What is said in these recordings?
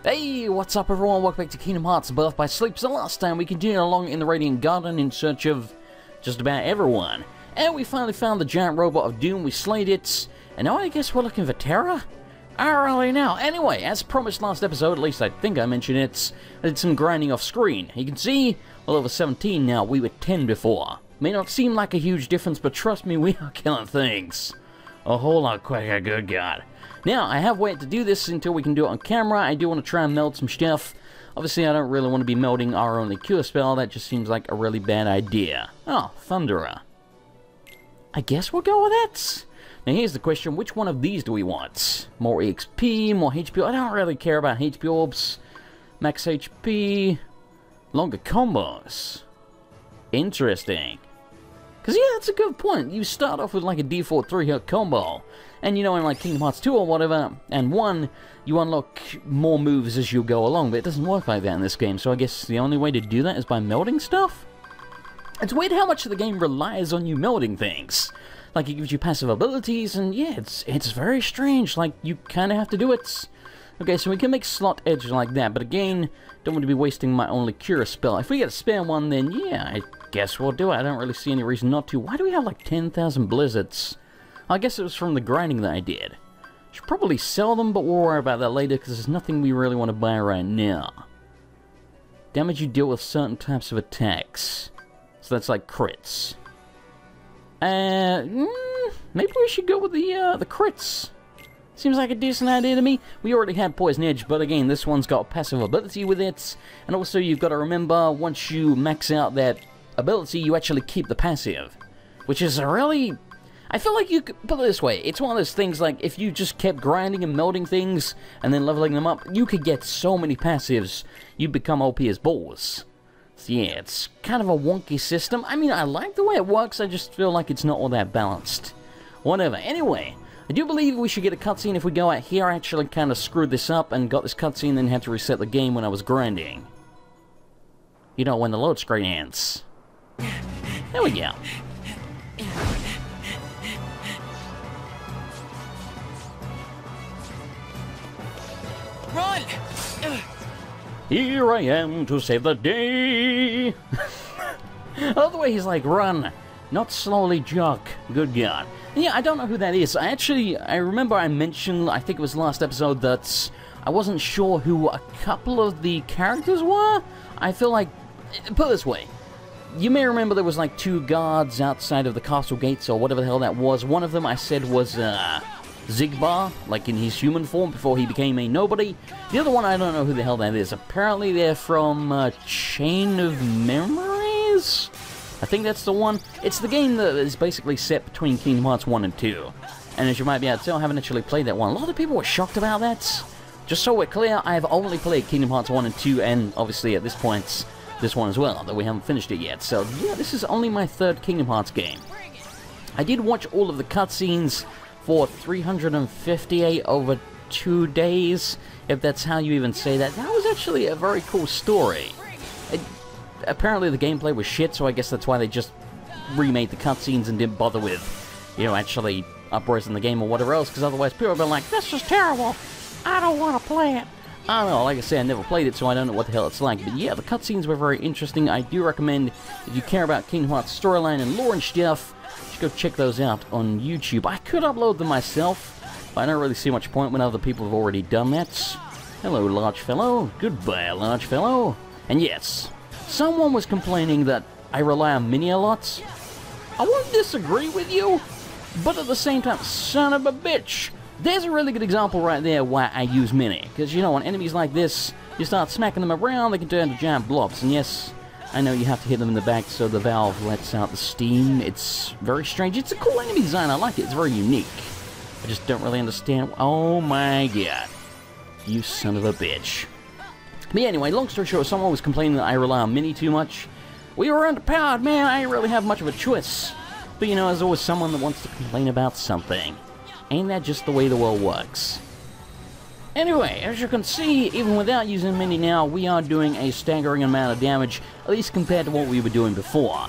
Hey, what's up everyone? Welcome back to Kingdom Hearts Birth by Sleep. So last time we continued along in the Radiant Garden in search of just about everyone. And we finally found the giant robot of Doom, we slayed it, and now I guess we're looking for Terra? I don't really know. Anyway, as promised last episode, at least I think I mentioned it, I did some grinding off screen. You can see, well over 17 now, we were 10 before. May not seem like a huge difference, but trust me, we are killing things. A whole lot quicker, good God. Now, I have waited to do this until we can do it on camera. I do want to try and meld some stuff. Obviously, I don't really want to be melding our only cure spell. That just seems like a really bad idea. Oh, Thunderer. I guess we'll go with that. Now, here's the question. Which one of these do we want? More EXP, more HP? I don't really care about HP orbs. Max HP. Longer combos. Interesting. Because, yeah, that's a good point. You start off with like a default 3-hit combo. And, you know, in like Kingdom Hearts 2 or whatever, and 1, you unlock more moves as you go along. But it doesn't work like that in this game. So I guess the only way to do that is by melding stuff? It's weird how much of the game relies on you melding things. Like, it gives you passive abilities, and yeah, it's very strange. Like, you kind of have to do it. Okay, so we can make Slot Edge like that. But again, don't want to be wasting my only cure spell. If we get a spare one, then yeah, I guess we'll do it. I don't really see any reason not to. Why do we have like 10,000 blizzards? I guess it was from the grinding that I did. Should probably sell them, but we'll worry about that later because there's nothing we really want to buy right now. Damage you deal with certain types of attacks. So that's like crits. Maybe we should go with the crits. Seems like a decent idea to me. We already had Poison Edge, but again, this one's got passive ability with it. And also, you've got to remember, once you max out that ability, you actually keep the passive. Which is a really... I feel like you could put it this way. It's one of those things like, if you just kept grinding and melding things, and then leveling them up, you could get so many passives, you'd become OP as balls. So yeah, it's kind of a wonky system. I mean, I like the way it works, I just feel like it's not all that balanced. Whatever. Anyway, I do believe we should get a cutscene if we go out here. I actually kind of screwed this up and got this cutscene, then had to reset the game when I was grinding. You know, when the load screen ends. There we go. Run! Here I am to save the day! I love the way he's like, run, not slowly jog. Good God. Yeah, I don't know who that is. I remember I mentioned, I think it was last episode, that I wasn't sure who a couple of the characters were. I feel like, put it this way, you may remember there was like 2 guards outside of the castle gates or whatever the hell that was. One of them I said was, Zigbar, like in his human form before he became a nobody. The other one, I don't know who the hell that is. Apparently they're from Chain of Memories? I think that's the one. It's the game that is basically set between Kingdom Hearts 1 and 2. And as you might be able to tell, I haven't actually played that one. A lot of people were shocked about that. Just so we're clear, I have only played Kingdom Hearts 1 and 2, and obviously at this point, this one as well, though we haven't finished it yet. So yeah, this is only my 3rd Kingdom Hearts game. I did watch all of the cutscenes for 358 over 2 days, if that's how you even say that. That was actually a very cool story. Apparently the gameplay was shit, so I guess that's why they just remade the cutscenes and didn't bother with, you know, actually uprising the game or whatever else, because otherwise people have been like, this is terrible, I don't want to play it. I don't know, like I said, I never played it, so I don't know what the hell it's like. But yeah, the cutscenes were very interesting. I do recommend, if you care about Kingdom Hearts storyline and lore and stuff, just go check those out on YouTube. I could upload them myself, but I don't really see much point when other people have already done that. Hello, large fellow. Goodbye, large fellow. And yes, someone was complaining that I rely on Mini a lot. I won't disagree with you, but at the same time, son of a bitch, there's a really good example right there why I use Mini. Because, you know, on enemies like this, you start smacking them around, they can turn into giant blobs. And yes, I know you have to hit them in the back so the valve lets out the steam. It's very strange. It's a cool enemy design. I like it. It's very unique. I just don't really understand. Oh my God. You son of a bitch. But yeah, anyway, long story short, someone was complaining that I rely on Mini too much. We were underpowered, man. I didn't really have much of a choice. But you know, there's always someone that wants to complain about something. Ain't that just the way the world works? Anyway, as you can see, even without using Mini now, we are doing a staggering amount of damage, at least compared to what we were doing before.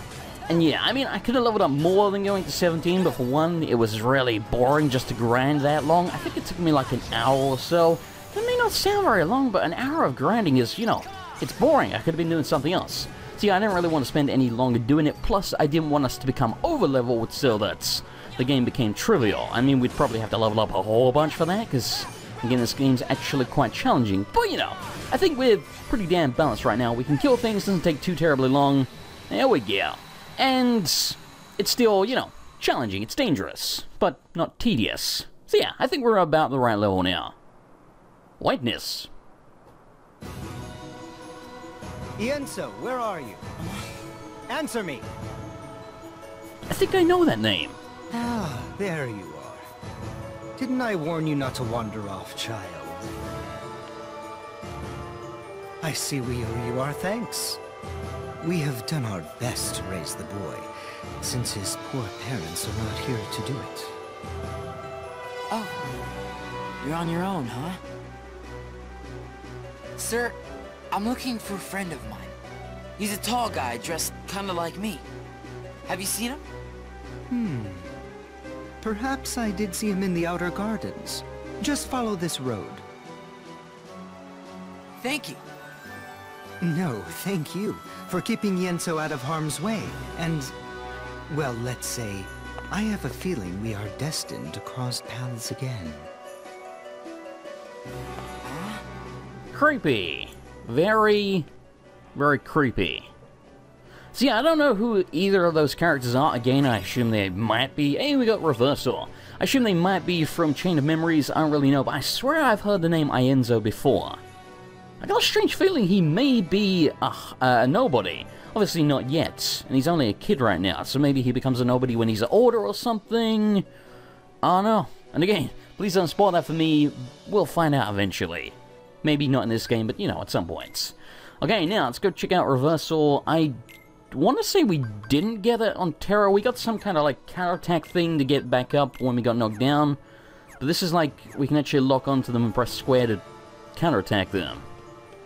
And yeah, I mean, I could have leveled up more than going to 17, but for one, it was really boring just to grind that long. I think it took me like an hour or so. It may not don't sound very long, but an hour of grinding is, you know, it's boring. I could have been doing something else. See, I didn't really want to spend any longer doing it, plus I didn't want us to become over-leveled so that the game became trivial. I mean, we'd probably have to level up a whole bunch for that, because, again, this game's actually quite challenging. But, you know, I think we're pretty damn balanced right now. We can kill things, doesn't take too terribly long. There we go. And it's still, you know, challenging. It's dangerous, but not tedious. So yeah, I think we're about the right level now. Whiteness. Ienso, where are you? Answer me! I think I know that name. Ah, there you are. Didn't I warn you not to wander off, child? I see we owe you our thanks. We have done our best to raise the boy, since his poor parents are not here to do it. Oh, you're on your own, huh? Sir, I'm looking for a friend of mine. He's a tall guy dressed kinda like me. Have you seen him? Perhaps I did see him in the outer gardens. Just follow this road. Thank you. No, thank you for keeping Ienso out of harm's way. And, well, let's say, I have a feeling we are destined to cross paths again. Creepy. Very, very creepy. See, I don't know who either of those characters are. Again, I assume they might be... Hey, we got Reversal. I assume they might be from Chain of Memories. I don't really know, but I swear I've heard the name Ienzo before. I got a strange feeling he may be a nobody. Obviously not yet, and he's only a kid right now, so maybe he becomes a nobody when he's older or something. I don't know. And again, please don't spoil that for me. We'll find out eventually. Maybe not in this game, but, you know, at some points. Okay, now, let's go check out Reversal. I want to say we didn't get it on Terra. We got some kind of, like, counterattack thing to get back up when we got knocked down. But this is like, we can actually lock onto them and press square to counterattack them.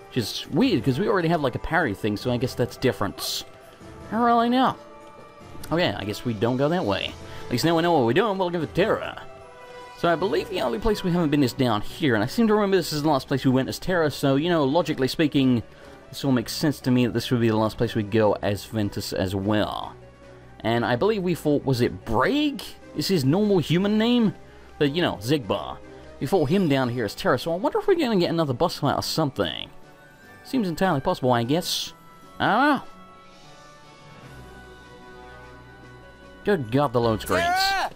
Which is weird, because we already have, like, a parry thing, so I guess that's different. I don't really know. Okay, I guess we don't go that way. At least now we know what we're doing, we'll give it Terra. So I believe the only place we haven't been is down here, and I seem to remember this is the last place we went as Terra, so, you know, logically speaking, this all makes sense to me that this would be the last place we go as Ventus as well. And I believe we fought, was it Braig? Is his normal human name? But, you know, Zigbar. We fought him down here as Terra, so I wonder if we're going to get another boss fight or something. Seems entirely possible, I guess. I don't know. Good God, the load screens. Terra!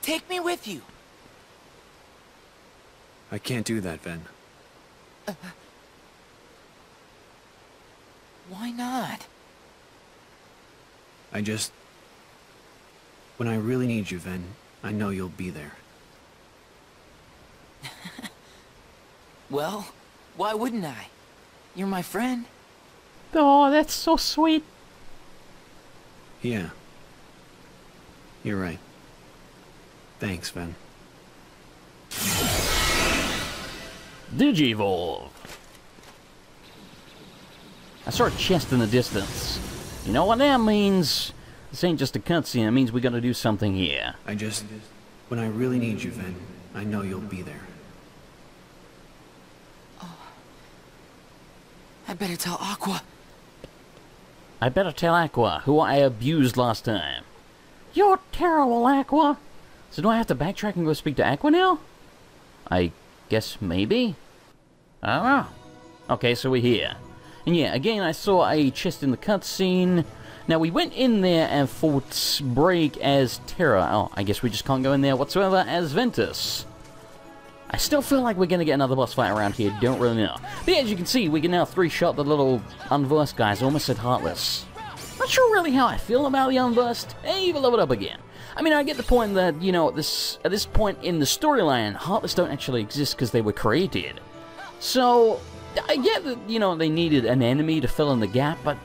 Take me with you. I can't do that, Ven. Why not? When I really need you, Ven, I know you'll be there. Well, why wouldn't I? You're my friend. Oh, that's so sweet. Yeah. You're right. Thanks, Ven. Digivolve. I saw a chest in the distance. You know what that means? This ain't just a cutscene, it means we gotta do something here. When I really need you, Ven, I know you'll be there. I better tell Aqua. I better tell Aqua, who I abused last time. You're terrible, Aqua. So do I have to backtrack and go speak to Aqua now? I guess maybe? I don't know. Okay, so we're here. And yeah, again, I saw a chest in the cutscene. Now, we went in there and fought Braig as Terra. Oh, I guess we just can't go in there whatsoever as Ventus. I still feel like we're going to get another boss fight around here, don't really know. But yeah, as you can see, we can now three-shot the little unversed guys, almost said Heartless. Not sure really how I feel about the unversed. Hey, we'll level it up again. I mean, I get the point that, you know, at this point in the storyline, Heartless don't actually exist because they were created. So, I get that, you know, they needed an enemy to fill in the gap, but...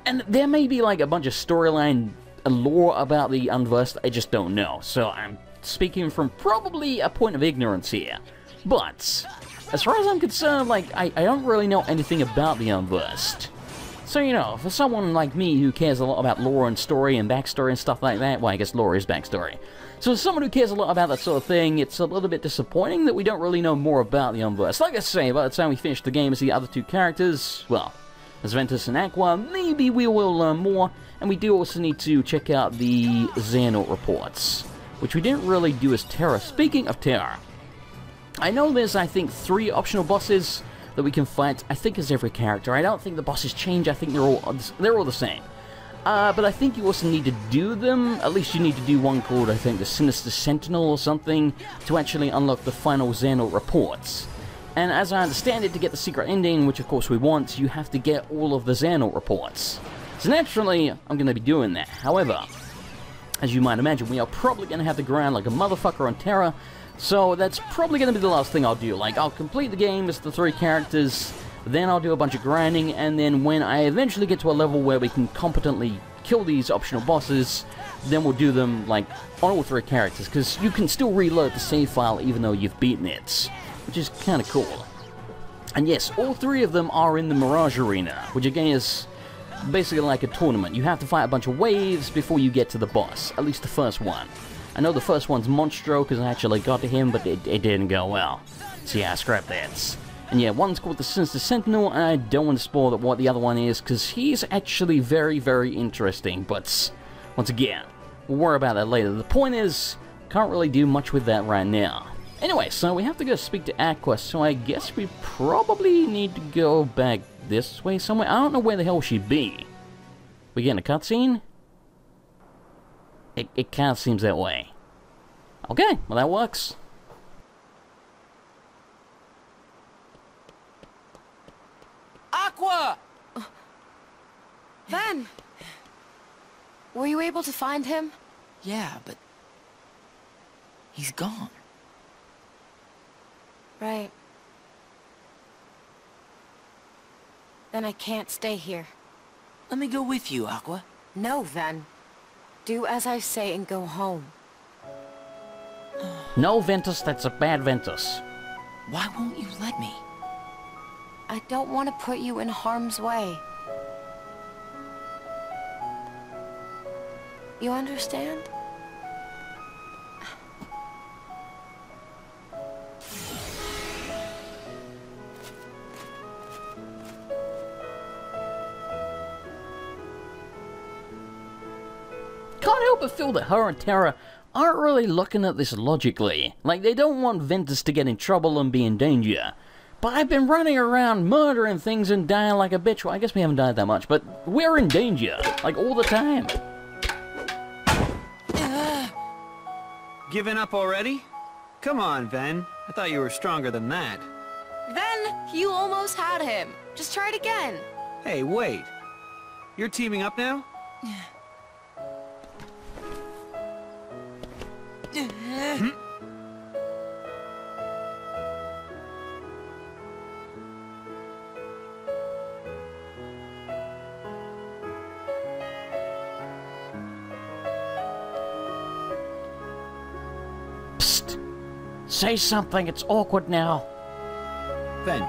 And there may be, like, a bunch of storyline lore about the unversed I just don't know. So, I'm speaking from probably a point of ignorance here. But, as far as I'm concerned, like, I don't really know anything about the unversed. So, you know, for someone like me who cares a lot about lore and story and backstory and stuff like that, well, I guess lore is backstory. So as someone who cares a lot about that sort of thing, it's a little bit disappointing that we don't really know more about the Umverse. Like I say, by the time we finish the game as the other two characters, well, as Ventus and Aqua, maybe we will learn more, and we do also need to check out the Xehanort reports, which we didn't really do as Terra. Speaking of Terra, I know there's, I think, 3 optional bosses that we can fight, I think, as every character. I don't think the bosses change, I think they're all the same. But I think you also need to do them. At least you need to do one called, I think, the Sinister Sentinel or something, to actually unlock the final Xehanort reports. And as I understand it, to get the secret ending, which of course we want, you have to get all of the Xehanort reports. So naturally, I'm going to be doing that. However, as you might imagine, we are probably going to have to grind like a motherfucker on Terra, so that's probably going to be the last thing I'll do. Like, I'll complete the game as the 3 characters, then I'll do a bunch of grinding, and then when I eventually get to a level where we can competently kill these optional bosses, then we'll do them, like, on all 3 characters, because you can still reload the save file even though you've beaten it, which is kind of cool. And yes, all 3 of them are in the Mirage Arena, which again is basically like a tournament. You have to fight a bunch of waves before you get to the boss, at least the first one. I know the first one's Monstro, because I actually got to him, but it didn't go well. So yeah, scrap that. And yeah, one's called the Sinister Sentinel, and I don't want to spoil what the other one is, because he's actually very, very interesting, but once again, we'll worry about that later. The point is, can't really do much with that right now. Anyway, so we have to go speak to Aqua, so I guess we probably need to go back this way somewhere. I don't know where the hell she'd be. We getting a cutscene? It kind of seems that way. Okay, well that works. Aqua! Ven! Were you able to find him? Yeah, but he's gone. Right. Then I can't stay here. Let me go with you, Aqua. No, Ven. Do as I say and go home. No, Ventus, that's a bad Ventus. Why won't you let me? I don't want to put you in harm's way. You understand? Can't help but feel that her and Terra aren't really looking at this logically. Like, they don't want Ventus to get in trouble and be in danger. But I've been running around murdering things and dying like a bitch. Well, I guess we haven't died that much, but we're in danger. Like, all the time. Giving up already? Come on, Ven. I thought you were stronger than that. Ven, you almost had him. Just try it again. Hey, wait. You're teaming up now? Psst. Say something, it's awkward now. Ven,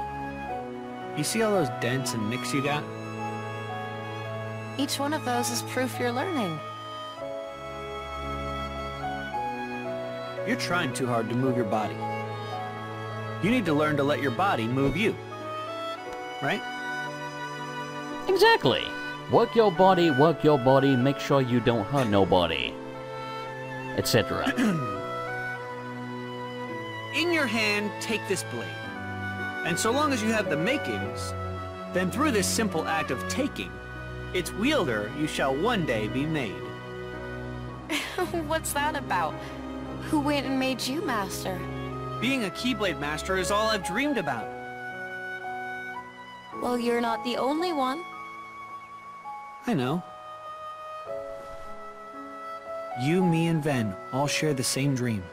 you see all those dents and nicks you got? Each one of those is proof you're learning. You're trying too hard to move your body. You need to learn to let your body move you. Right? Exactly. Work your body, make sure you don't hurt nobody. Etc. In your hand, take this blade. And so long as you have the makings, then through this simple act of taking, its wielder you shall one day be made. What's that about? Who went and made you master? Being a Keyblade master is all I've dreamed about. Well, you're not the only one. I know. You, me, and Ven all share the same dream.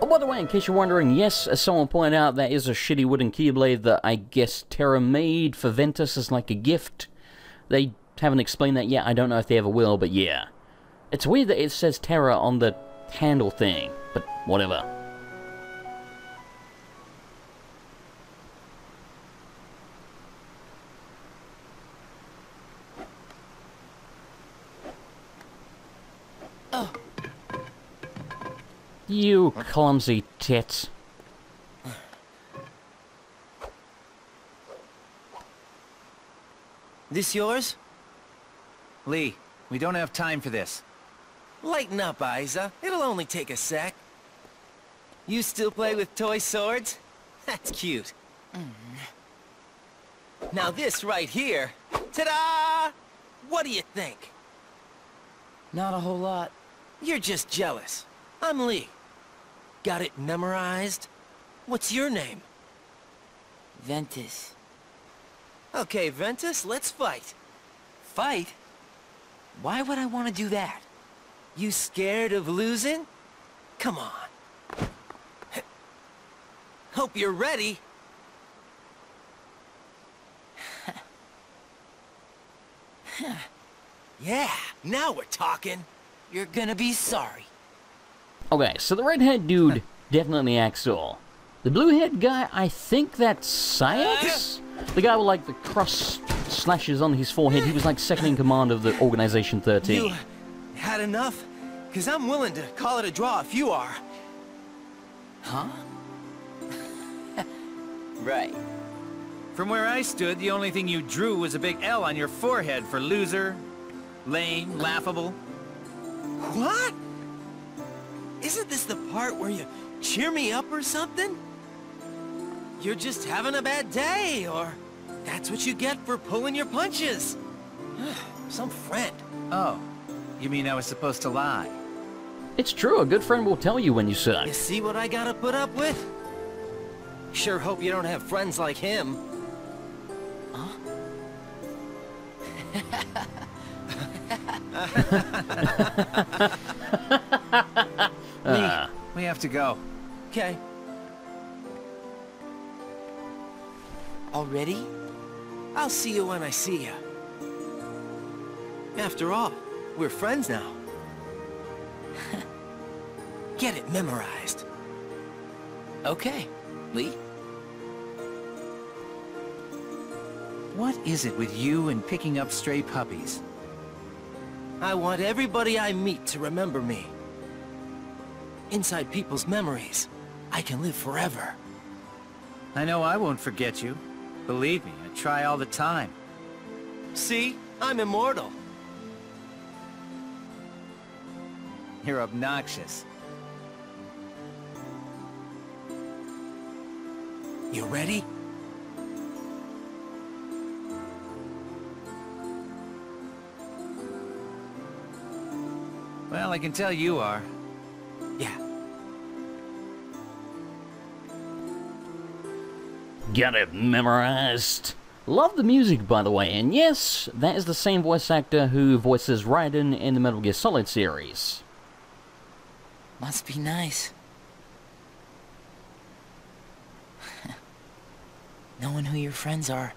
Oh, by the way, in case you're wondering, yes, as someone pointed out, that is a shitty wooden Keyblade that I guess Terra made for Ventus as like a gift. They haven't explained that yet. I don't know if they ever will, but yeah. It's weird that it says Terra on the handle thing, but whatever. You clumsy tit. This yours? Lee, we don't have time for this. Lighten up, Isa. It'll only take a sec. You still play with toy swords? That's cute. Now this right here. Ta-da! What do you think? Not a whole lot. You're just jealous. I'm Lee. Got it memorized? What's your name? Ventus. Okay, Ventus, let's fight. Fight? Why would I want to do that? You scared of losing? Come on. Hope you're ready. Yeah, now we're talking. You're gonna be sorry. Okay, so the redhead dude, definitely Axel. The blue-haired guy, I think that's Sayax? The guy with, like, the cross slashes on his forehead. He was, like, second in command of the Organization 13. You had enough? Because I'm willing to call it a draw if you are. Huh? Right. From where I stood, the only thing you drew was a big L on your forehead for loser, lame, laughable. What? Isn't this the part where you cheer me up or something? You're just having a bad day, or that's what you get for pulling your punches. Some friend. Oh, you mean I was supposed to lie? It's true, a good friend will tell you when you suck. You see what I gotta put up with? Sure hope you don't have friends like him. Lee, we have to go. Okay. Already? I'll see you when I see you. After all, we're friends now. Get it memorized. Okay, Lee. What is it with you and picking up stray puppies? I want everybody I meet to remember me. Inside people's memories, I can live forever. I know I won't forget you. Believe me, I try all the time. See? I'm immortal. You're obnoxious. You ready? Well, I can tell you are. Yeah. Got it memorized. Love the music, by the way, and yes, that is the same voice actor who voices Raiden in the Metal Gear Solid series. Must be nice. Knowing who your friends are.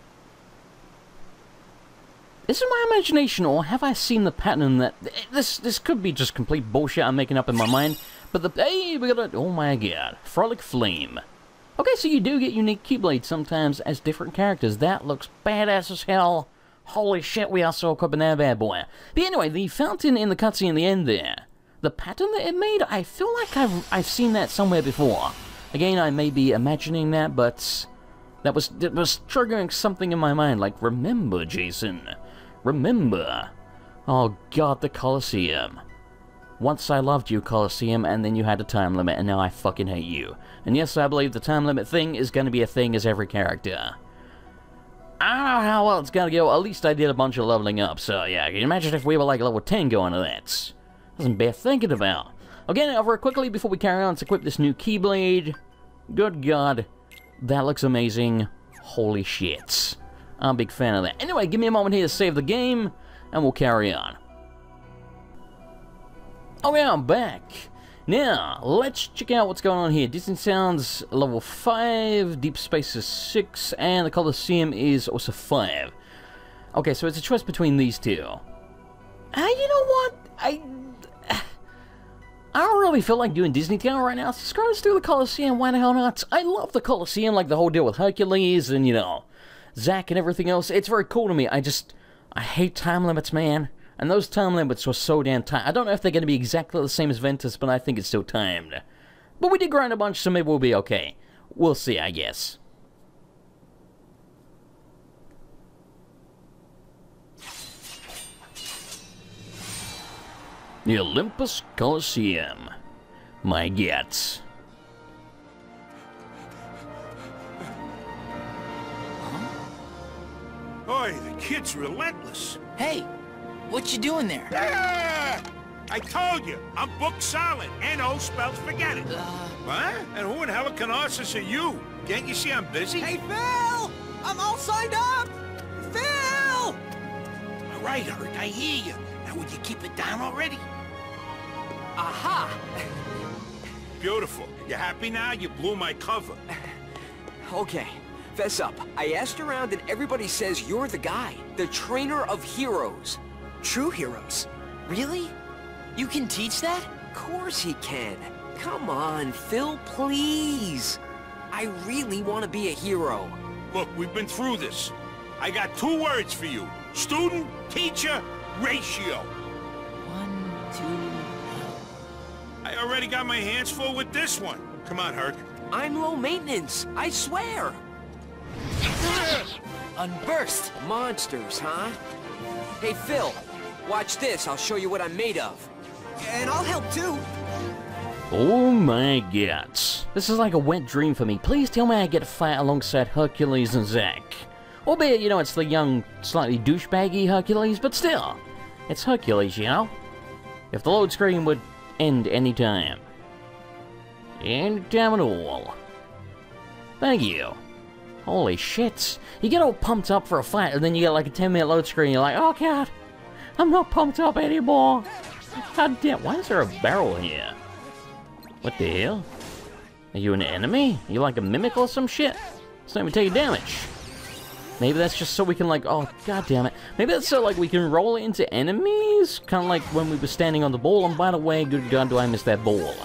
Is it my imagination, or have I seen the pattern that... This could be just complete bullshit I'm making up in my mind, but the... Hey, we got a... Oh my god. Frolic Flame. Okay, so you do get unique Keyblades sometimes as different characters. That looks badass as hell. Holy shit, we are so equipping that bad boy. But anyway, the fountain in the cutscene in the end there. The pattern that it made, I feel like I've seen that somewhere before. Again, I may be imagining that, but... It was triggering something in my mind, like, remember, Jason. Remember. Oh god, the Coliseum. Once I loved you, Coliseum, and then you had a time limit, and now I fucking hate you. And yes, I believe the time limit thing is going to be a thing as every character. I don't know how well it's going to go. At least I did a bunch of leveling up, so yeah, can you imagine if we were like level 10 going to that? Doesn't bear thinking about. Okay, now very quickly, before we carry on, let's equip this new Keyblade. Good god. That looks amazing. Holy shit. I'm a big fan of that. Anyway, give me a moment here to save the game, and we'll carry on. Oh yeah, I'm back. Now, let's check out what's going on here. Disney Sounds level 5, Deep Space is 6, and the Coliseum is also 5. Okay, so it's a choice between these two. You know what? I don't really feel like doing Disney Town right now, so screw, let's do the Coliseum, why the hell not? I love the Coliseum, like the whole deal with Hercules and, you know, Zack and everything else. It's very cool to me. I hate time limits, man. And those time limits were so damn tight. I don't know if they're going to be exactly the same as Ventus, but I think it's still timed. But we did grind a bunch, so maybe we'll be okay. We'll see, I guess. The Olympus Coliseum. My guts. Boy, the kid's relentless. Hey, what you doing there? Ah! I told you, I'm booked solid. N-O spells forget it. What? And who in Helicarnassus are you? Can't you see I'm busy? Hey, Phil! I'm all signed up! Phil! All right, Hurt, I hear you. Now would you keep it down already? Aha! Beautiful. You happy now? You blew my cover. Okay, fess up. I asked around and everybody says you're the guy. The trainer of heroes. True heroes? Really? You can teach that? Of course he can. Come on, Phil, please. I really want to be a hero. Look, we've been through this. I got 2 words for you. Student, teacher, ratio. 1, 2... I already got my hands full with this one. Come on, Herc. I'm low maintenance, I swear. Unburst! Monsters, huh? Hey, Phil, watch this. I'll show you what I'm made of. And I'll help too. Oh my guts. This is like a wet dream for me. Please tell me I get to fight alongside Hercules and Zack. Albeit, you know, it's the young, slightly douchebaggy Hercules, but still. It's Hercules, you know? If the load screen would end any time. Any time at all. Thank you. Holy shit. You get all pumped up for a fight, and then you get like a 10-minute load screen, and you're like, oh god, I'm not pumped up anymore. God damn, why is there a barrel here? What the hell? Are you an enemy? Are you like a mimic or some shit? It's not even taking damage. Maybe that's just so we can like, oh god damn it. Maybe that's so like we can roll into enemies? Kind of like when we were standing on the ball, and by the way, good god do I miss that ball.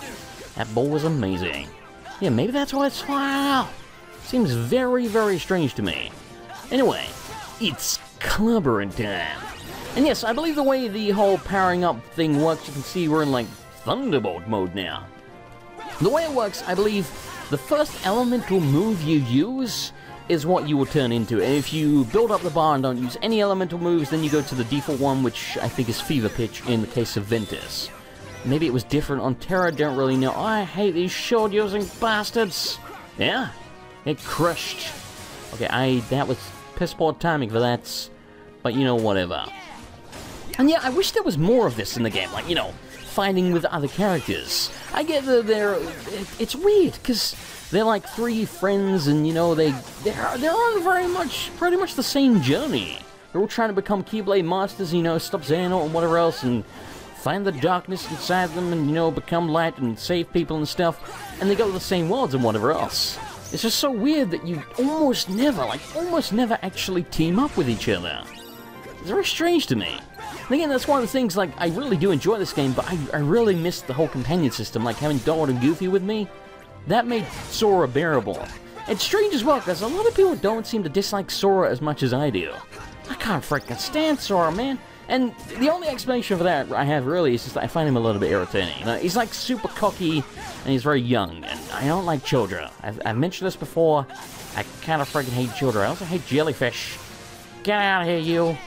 That ball was amazing. Yeah, maybe that's why it's, wow. Seems very, very strange to me. Anyway, it's clobbering time. And yes, I believe the way the whole powering up thing works, you can see we're in like Thunderbolt mode now. The way it works, I believe the first elemental move you use is what you will turn into. And if you build up the bar and don't use any elemental moves, then you go to the default one, which I think is Fever Pitch in the case of Ventus. Maybe it was different on Terra, don't really know. I hate these shield-using bastards. Yeah? It crushed. Okay, that was piss-poor timing for that. But, you know, whatever. And yeah, I wish there was more of this in the game. Like, you know, fighting with other characters. I get that it's weird, because they're like 3 friends, and, you know, they're on pretty much the same journey. They're all trying to become Keyblade Masters, you know, stop Xehanort and whatever else, and find the darkness inside them, and, you know, become light and save people and stuff. And they go to the same worlds and whatever else. It's just so weird that you almost never actually team up with each other. It's very strange to me. And again, that's one of the things, like, I really do enjoy this game, but I really miss the whole companion system, like having Donald and Goofy with me. That made Sora bearable. It's strange as well, because a lot of people don't seem to dislike Sora as much as I do. I can't freaking stand Sora, man. And the only explanation for that I have really is just that I find him a little bit irritating. You know, he's like super cocky, and he's very young, and I don't like children. I've mentioned this before. I kind of freaking hate children. I also hate jellyfish. Get out of here, you.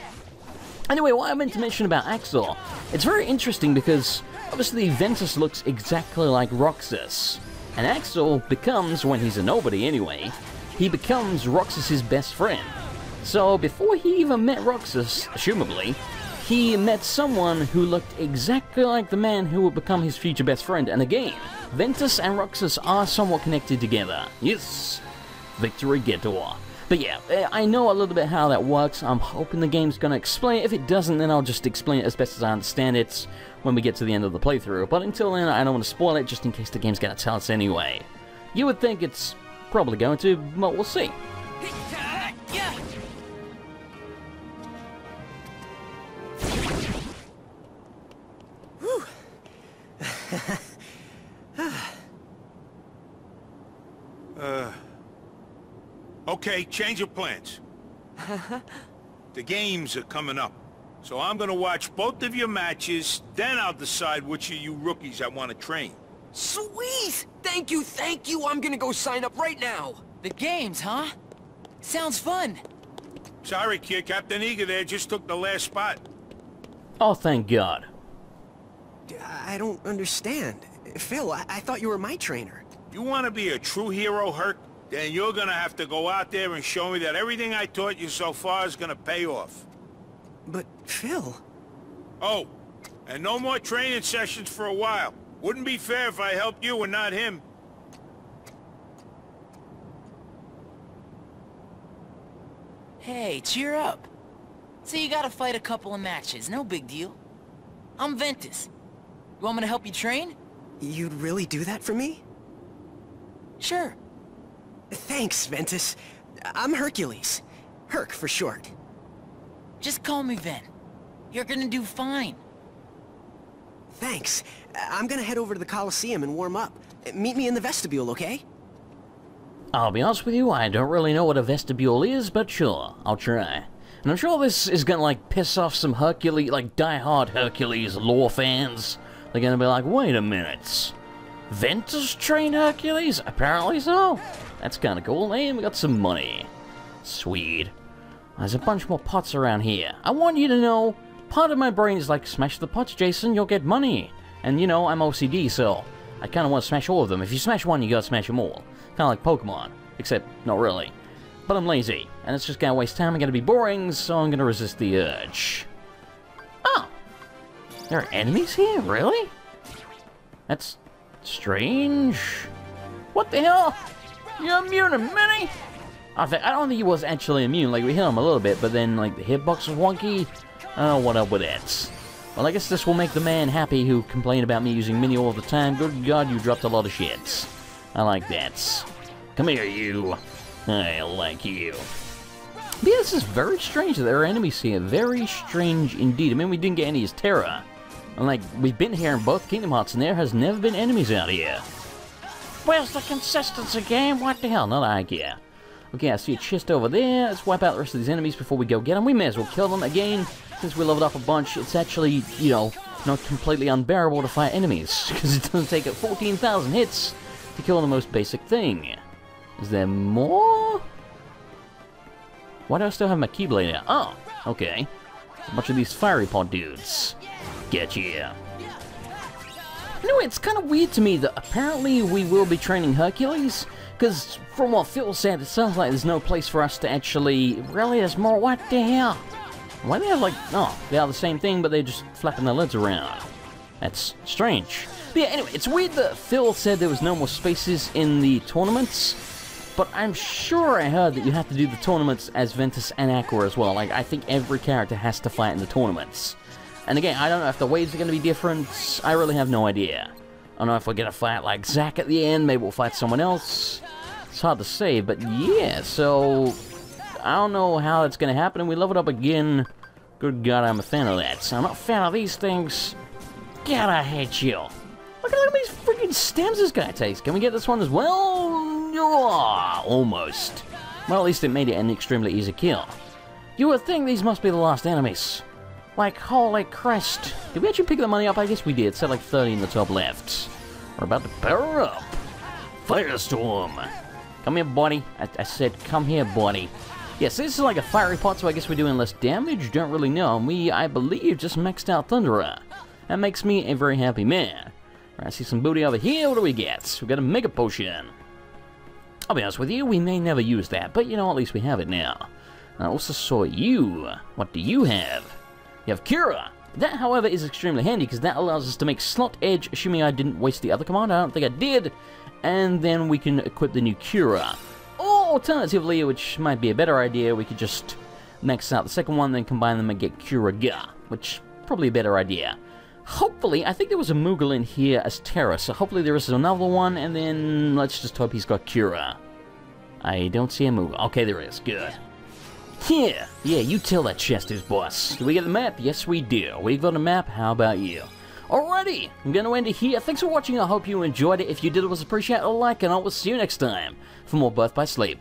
Anyway, what I meant to mention about Axel, it's very interesting because obviously Ventus looks exactly like Roxas. And Axel becomes, when he's a nobody anyway, he becomes Roxas's best friend. So before he even met Roxas, assumably, he met someone who looked exactly like the man who would become his future best friend. And again, Ventus and Roxas are somewhat connected together. Yes, Victory Getor. But yeah, I know a little bit how that works. I'm hoping the game's going to explain it. If it doesn't, then I'll just explain it as best as I understand it when we get to the end of the playthrough. But until then, I don't want to spoil it, just in case the game's going to tell us anyway. You would think it's probably going to, but we'll see. Okay, change of plans. The games are coming up, so I'm gonna watch both of your matches, then I'll decide which of you rookies I want to train. Sweet! Thank you! I'm gonna go sign up right now! The games, huh? Sounds fun. Sorry, kid. Captain Eager there just took the last spot. Oh, thank God. I don't understand. Phil, I thought you were my trainer. You want to be a true hero, Herc? Then you're gonna have to go out there and show me that everything I taught you so far is gonna pay off. But, Phil... Oh, and no more training sessions for a while. Wouldn't be fair if I helped you and not him. Hey, cheer up. So you gotta fight a couple of matches, no big deal. I'm Ventus. You want me to help you train? You'd really do that for me? Sure. Thanks, Ventus. I'm Hercules. Herc for short. Just call me Ven. You're gonna do fine. Thanks. I'm gonna head over to the Coliseum and warm up. Meet me in the vestibule, okay? I'll be honest with you, I don't really know what a vestibule is, but sure, I'll try. And I'm sure this is gonna, like, piss off some Hercules, like, die-hard Hercules lore fans. They're gonna be like, wait a minute. Ventus trained Hercules? Apparently so. That's kinda cool. And we got some money. Sweet. There's a bunch more pots around here. I want you to know, part of my brain is like, smash the pots, Jason, you'll get money. And, you know, I'm OCD, so I kinda want to smash all of them. If you smash one, you gotta smash them all. Kinda like Pokemon. Except, not really. But I'm lazy, and it's just gonna waste time, I'm gonna be boring, so I'm gonna resist the urge. Oh! There are enemies here? Really? That's strange. What the hell? You're immune to mini? I don't think he was actually immune, like we hit him a little bit, but then like the hitbox was wonky. I don't know what up with that. Well, I guess this will make the man happy who complained about me using mini all the time. Good God, you dropped a lot of shit. I like that. Come here, you. I like you. But yeah, this is very strange that there are enemies here. Very strange indeed. I mean, we didn't get any as Terra. And like, we've been here in both Kingdom Hearts, and there has never been enemies out here. Where's the consistency, game? What the hell? Not I care. Okay, I see a chest over there. Let's wipe out the rest of these enemies before we go get them. We may as well kill them again. Since we leveled up a bunch, it's actually, you know, not completely unbearable to fight enemies. Because it doesn't take 14,000 hits to kill the most basic thing. Is there more? Why do I still have my Keyblade out? Oh, okay. A bunch of these fiery pod dudes. Get ya. Anyway, it's kind of weird to me that apparently we will be training Hercules, because from what Phil said, it sounds like there's no place for us to actually... Really, there's more? What the hell? Why do they have like... Oh, they are the same thing, but they're just flapping their lids around. That's strange. But yeah, anyway, it's weird that Phil said there was no more spaces in the tournaments, but I'm sure I heard that you have to do the tournaments as Ventus and Aqua as well. Like, I think every character has to fight in the tournaments. And again, I don't know if the waves are going to be different. I really have no idea. I don't know if we're going to fight like Zack at the end. Maybe we'll fight someone else. It's hard to say, but yeah, so... I don't know how that's going to happen, and we leveled up again. Good God, I'm a fan of that. So I'm not a fan of these things. God, I hate you. Look at these freaking stems this guy takes. Can we get this one as well? Oh, almost. Well, at least it made it an extremely easy kill. You would think these must be the last enemies. Like, holy Christ. Did we actually pick the money up? I guess we did. It said like 30 in the top left. We're about to power up. Firestorm. Come here, buddy. I said, come here, buddy. Yes, this is like a fiery pot, so I guess we're doing less damage. Don't really know. And we, I believe, just maxed out Thunderer. That makes me a very happy man. Alright, I see some booty over here. What do we get? We got a Mega Potion. I'll be honest with you, we may never use that, but you know, at least we have it now. I also saw you. What do you have? You have Cura. That, however, is extremely handy, because that allows us to make Slot Edge, assuming I didn't waste the other command. I don't think I did. And then we can equip the new Cura. Or, alternatively, which might be a better idea, we could just max out the second one, then combine them and get Cura-Ga, which probably a better idea. Hopefully, I think there was a Moogle in here as Terra, so hopefully there is another one, and then let's just hope he's got Cura. I don't see a Moogle. Okay, there is. Good. Yeah, you tell that Chester's boss. Do we get the map? Yes, we do. We've got a map. How about you? Alrighty, I'm going to end it here. Thanks for watching. I hope you enjoyed it. If you did, it was appreciated. A like, and I will see you next time for more Birth by Sleep.